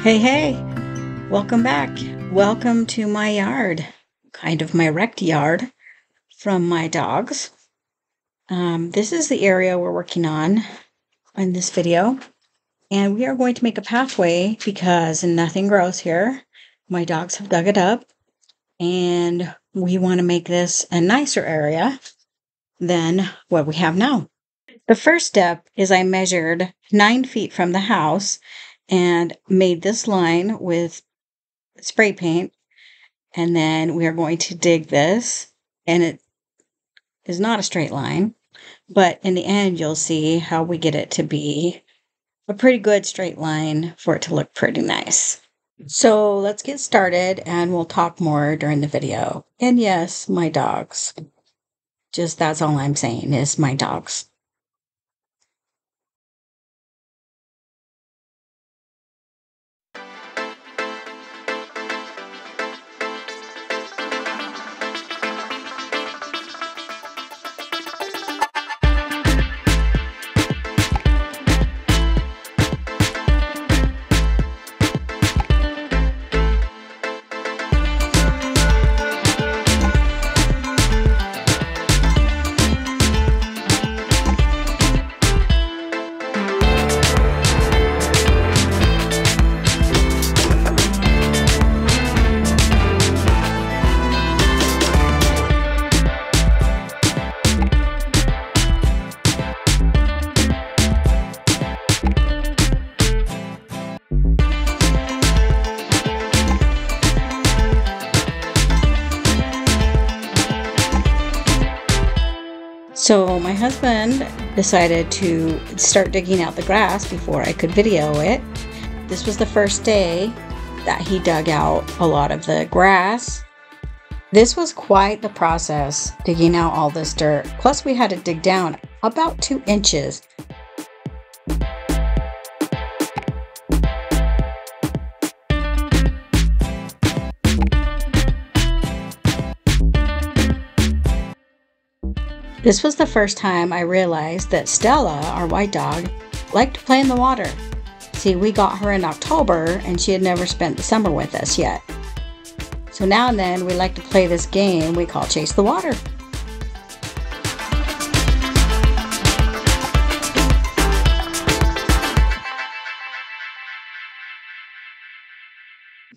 Hey, welcome back. Welcome to my yard, kind of my wrecked yard from my dogs. This is the area we're working on in this video, and we are going to make a pathway because nothing grows here. My dogs have dug it up, and we want to make this a nicer area than what we have now. The first step is I measured 9 feet from the house and made this line with spray paint, and then we are going to dig this, and it is not a straight line, but in the end you'll see how we get it to be a pretty good straight line for it to look pretty nice. So let's get started, and we'll talk more during the video. And yes, my dogs. Just that's all I'm saying is my dogs. So my husband decided to start digging out the grass before I could video it. This was the first day that he dug out a lot of the grass. This was quite the process, digging out all this dirt. Plus we had to dig down about 2 inches. This was the first time I realized that Stella, our white dog, liked to play in the water. See, we got her in October and she had never spent the summer with us yet. So now and then we like to play this game we call Chase the Water.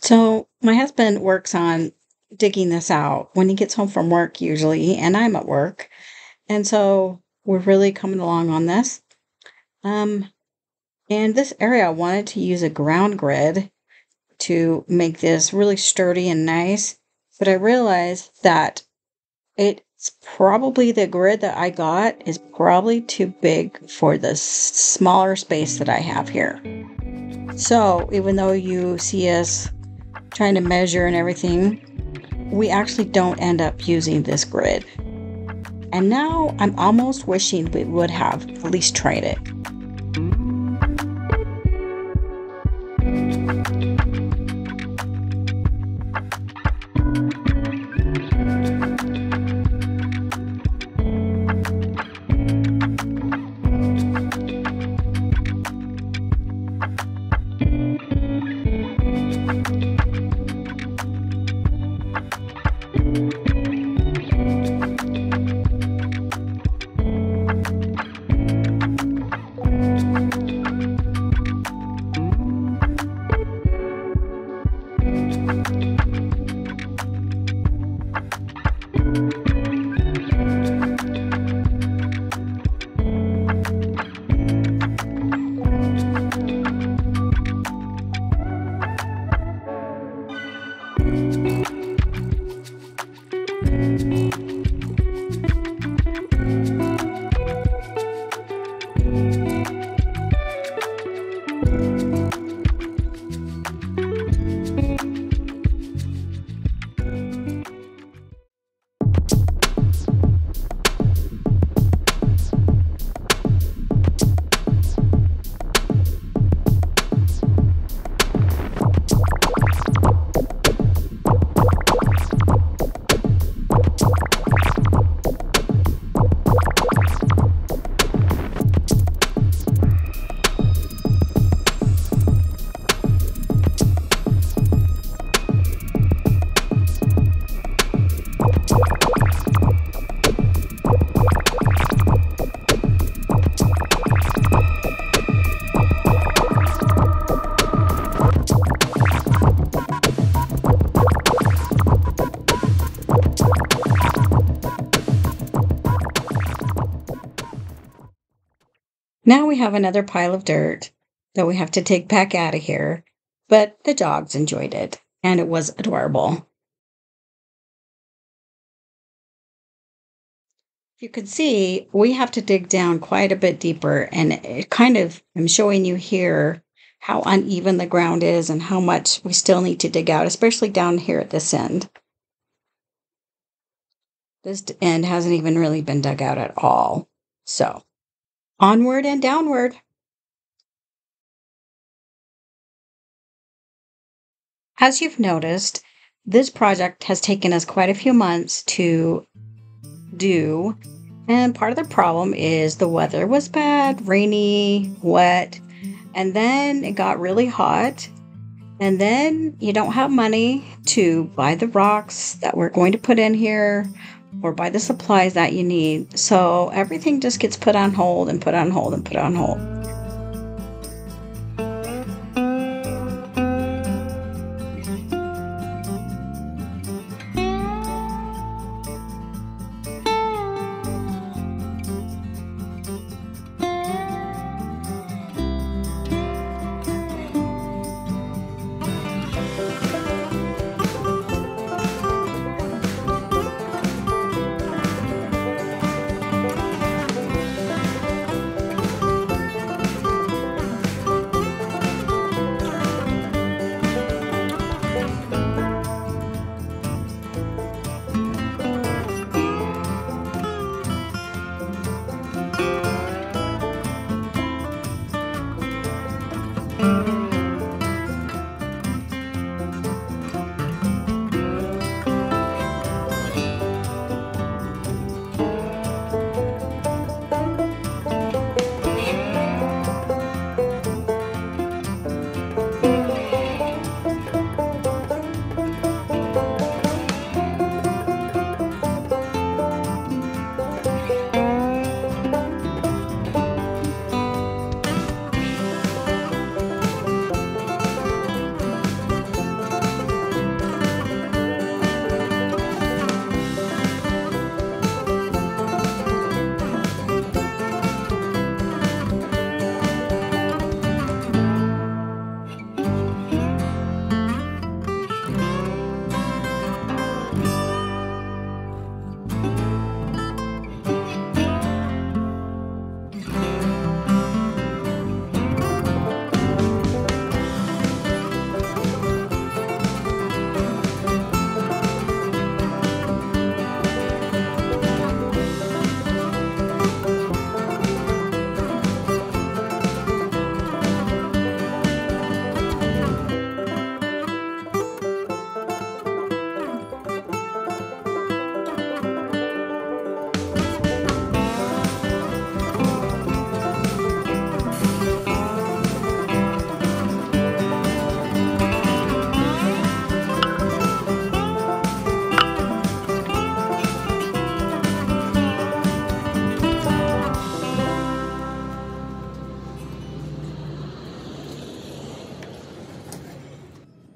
So my husband works on digging this out when he gets home from work usually, and I'm at work. And so we're really coming along on this. And this area, I wanted to use a ground grid to make this really sturdy and nice. But I realized that it's probably the grid that I got is probably too big for the smaller space that I have here. So even though you see us trying to measure and everything, we actually don't end up using this grid. And now I'm almost wishing we would have at least tried it. Now we have another pile of dirt that we have to take back out of here, but the dogs enjoyed it, and it was adorable. You can see we have to dig down quite a bit deeper, and it kind of, I'm showing you here how uneven the ground is and how much we still need to dig out, especially down here at this end. This end hasn't even really been dug out at all. So, onward and downward. As you've noticed, this project has taken us quite a few months to do. And part of the problem is the weather was bad, rainy, wet, and then it got really hot. And then you don't have money to buy the rocks that we're going to put in here or buy the supplies that you need. So everything just gets put on hold and put on hold and put on hold.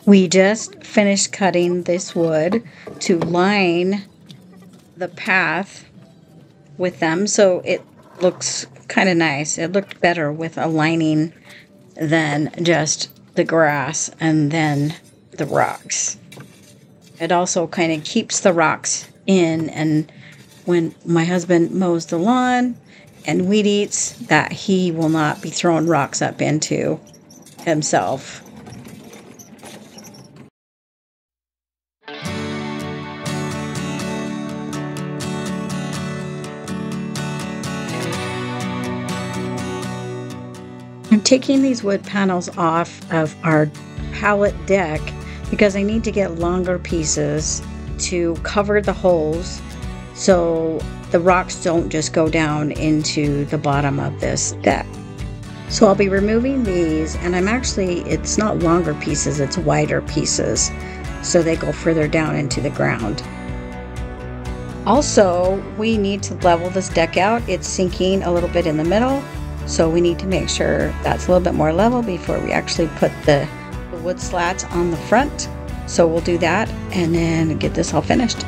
We just finished cutting this wood to line the path with them, so it looks kind of nice. It looked better with a lining than just the grass and then the rocks. It also kind of keeps the rocks in, and when my husband mows the lawn and weed eats, that he will not be throwing rocks up into himself. I'm taking these wood panels off of our pallet deck because I need to get longer pieces to cover the holes so the rocks don't just go down into the bottom of this deck. So I'll be removing these, and it's not longer pieces, it's wider pieces, so they go further down into the ground. Also, we need to level this deck out. It's sinking a little bit in the middle, so we need to make sure that's a little bit more level before we actually put the wood slats on the front. So we'll do that and then get this all finished.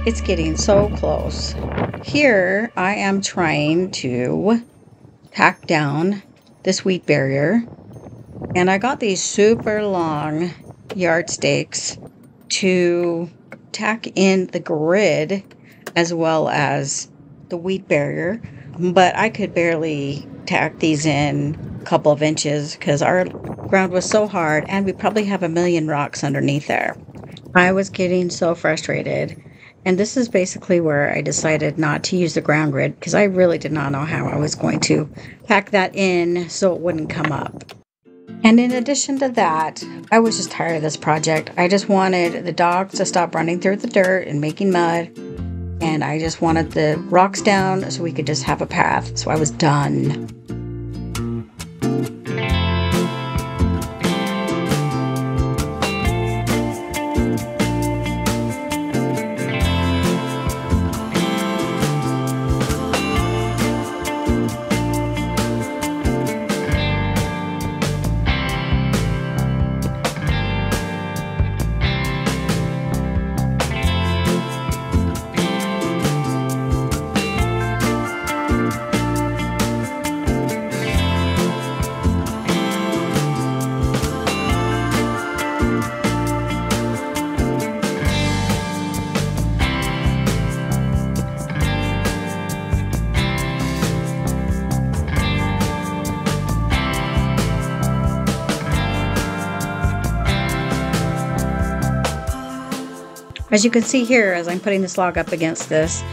It's getting so close. Here I am trying to tack down this wheat barrier, and I got these super long yard stakes to tack in the grid as well as the wheat barrier, but I could barely tack these in a couple of inches because our ground was so hard, and we probably have a million rocks underneath there. I was getting so frustrated. And this is basically where I decided not to use the ground grid because I really did not know how I was going to pack that in so it wouldn't come up. And in addition to that, I was just tired of this project. I just wanted the dogs to stop running through the dirt and making mud. And I just wanted the rocks down so we could just have a path. So I was done. As you can see here, as I'm putting this log up against this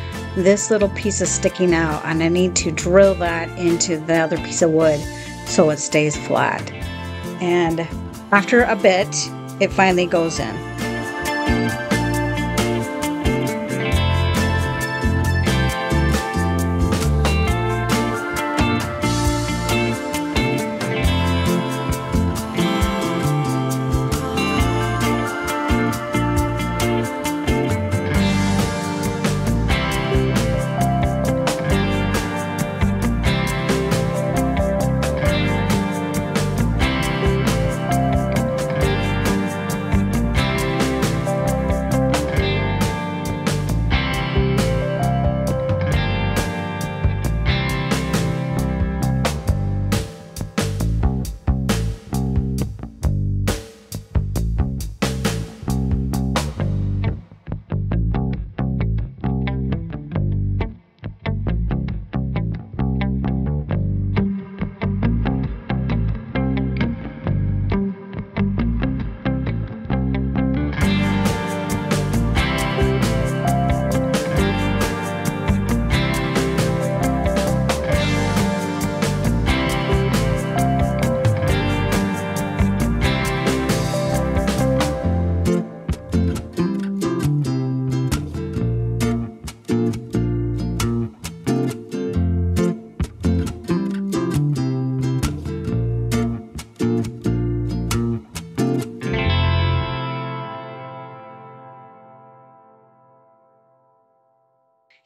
little piece is sticking out, and I need to drill that into the other piece of wood so it stays flat. And after a bit, it finally goes in.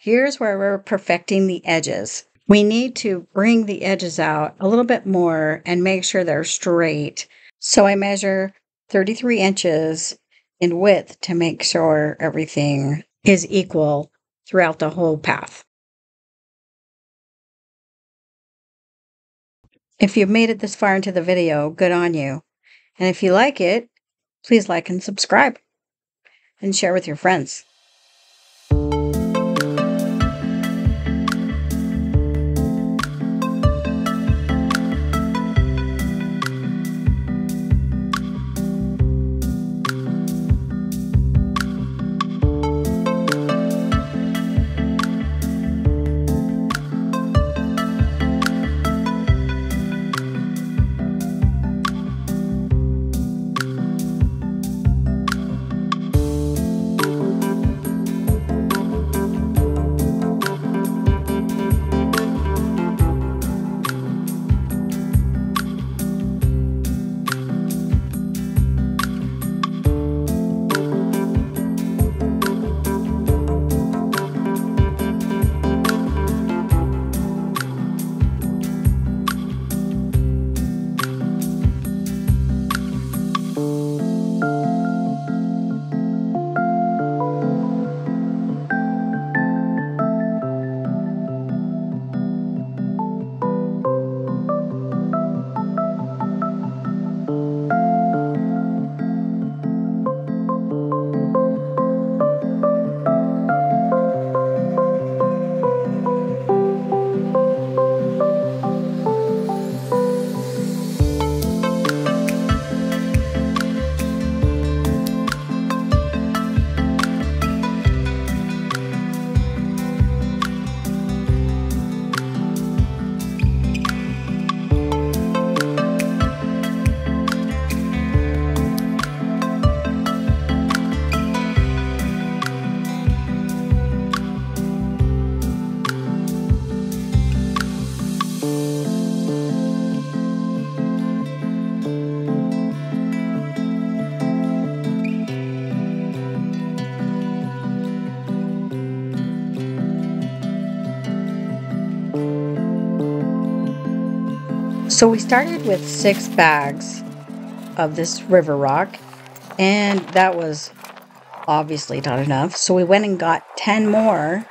Here's where we're perfecting the edges. We need to bring the edges out a little bit more and make sure they're straight. So I measure 33 inches in width to make sure everything is equal throughout the whole path. If you've made it this far into the video, good on you. And if you like it, please like and subscribe and share with your friends. So we started with 6 bags of this river rock, and that was obviously not enough. So we went and got 10 more,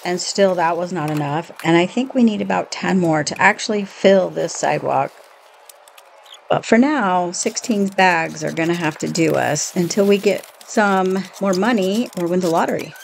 and still that was not enough. And I think we need about 10 more to actually fill this sidewalk. But for now, 16 bags are going to have to do us until we get some more money or win the lottery.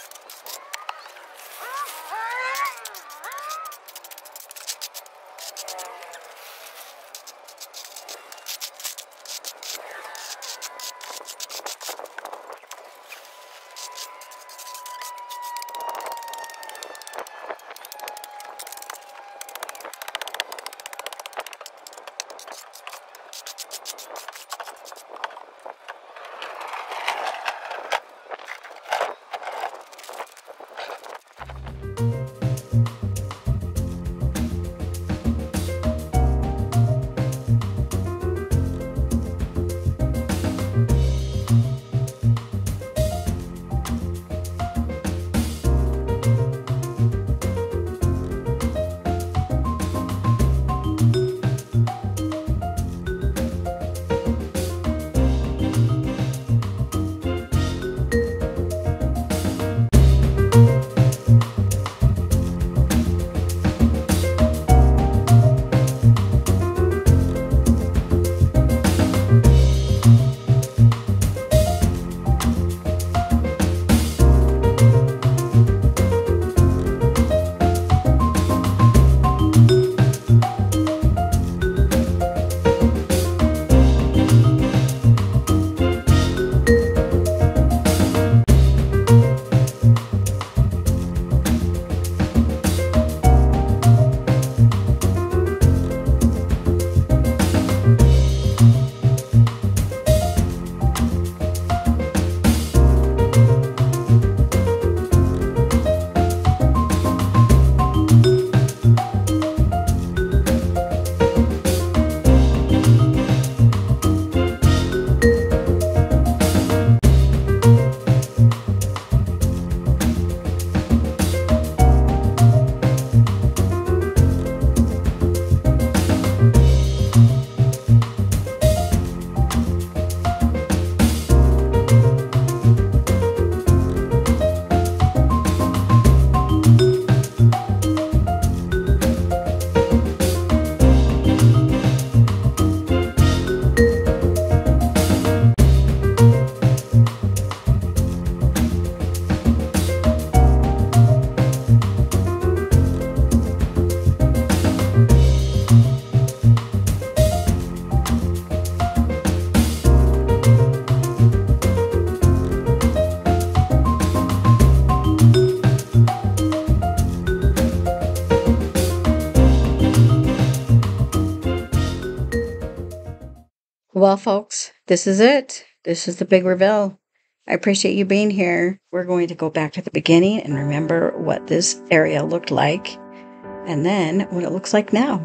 Well, folks, this is it. This is the big reveal. I appreciate you being here. We're going to go back to the beginning and remember what this area looked like, and then what it looks like now.